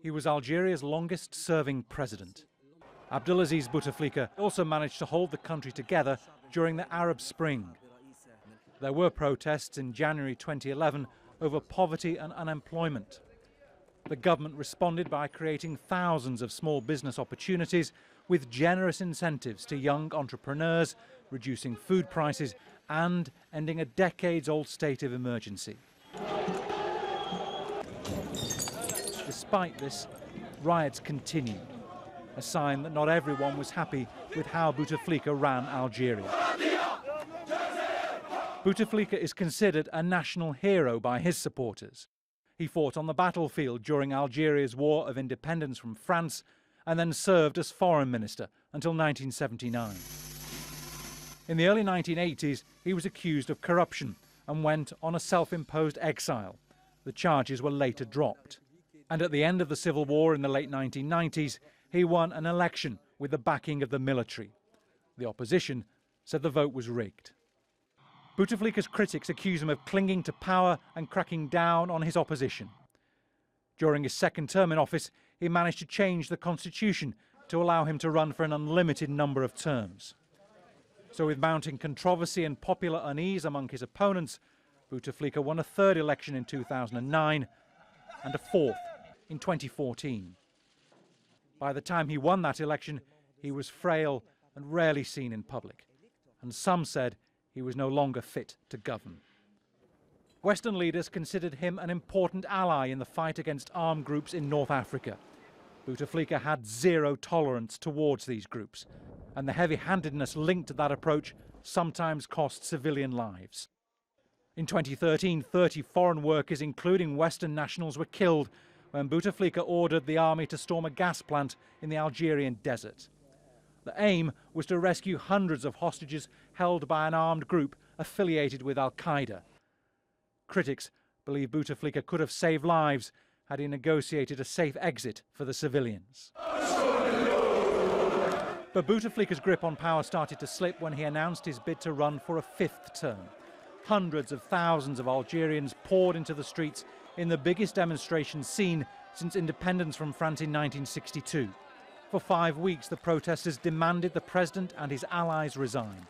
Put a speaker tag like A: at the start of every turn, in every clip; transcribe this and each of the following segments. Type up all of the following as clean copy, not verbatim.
A: He was Algeria's longest-serving president. Abdelaziz Bouteflika also managed to hold the country together during the Arab Spring. There were protests in January 2011 over poverty and unemployment. The government responded by creating thousands of small business opportunities with generous incentives to young entrepreneurs, reducing food prices and ending a decades-old state of emergency. Despite this, riots continued, a sign that not everyone was happy with how Bouteflika ran Algeria. Bouteflika is considered a national hero by his supporters. He fought on the battlefield during Algeria's war of independence from France and then served as foreign minister until 1979. In the early 1980s, he was accused of corruption and went on a self-imposed exile. The charges were later dropped. And at the end of the civil war in the late 1990s, he won an election with the backing of the military. The opposition said the vote was rigged. Bouteflika's critics accuse him of clinging to power and cracking down on his opposition. During his second term in office, he managed to change the constitution to allow him to run for an unlimited number of terms. So with mounting controversy and popular unease among his opponents, Bouteflika won a third election in 2009 and a fourth in 2014. By the time he won that election, he was frail and rarely seen in public, and some said he was no longer fit to govern. Western leaders considered him an important ally in the fight against armed groups in North Africa. Bouteflika had zero tolerance towards these groups, and the heavy-handedness linked to that approach sometimes cost civilian lives. In 2013, 30 foreign workers, including Western nationals, were killed when Bouteflika ordered the army to storm a gas plant in the Algerian desert. The aim was to rescue hundreds of hostages held by an armed group affiliated with Al-Qaeda. Critics believe Bouteflika could have saved lives had he negotiated a safe exit for the civilians. But Bouteflika's grip on power started to slip when he announced his bid to run for a fifth term. Hundreds of thousands of Algerians poured into the streets in the biggest demonstration seen since independence from France in 1962. For 5 weeks, the protesters demanded the president and his allies resign.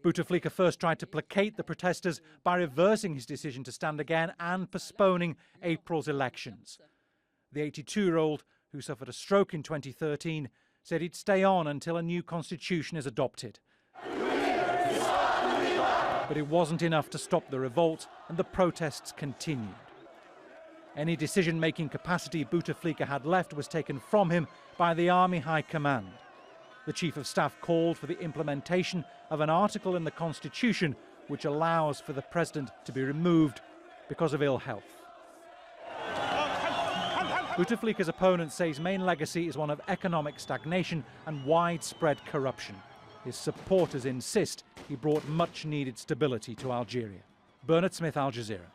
A: Bouteflika first tried to placate the protesters by reversing his decision to stand again and postponing April's elections. The 82-year-old, who suffered a stroke in 2013, said he'd stay on until a new constitution is adopted. But it wasn't enough to stop the revolt, and the protests continued. Any decision-making capacity Bouteflika had left was taken from him by the Army High Command. The Chief of Staff called for the implementation of an article in the Constitution which allows for the President to be removed because of ill health. Bouteflika's opponent say his main legacy is one of economic stagnation and widespread corruption. His supporters insist he brought much-needed stability to Algeria. Bernard Smith, Al Jazeera.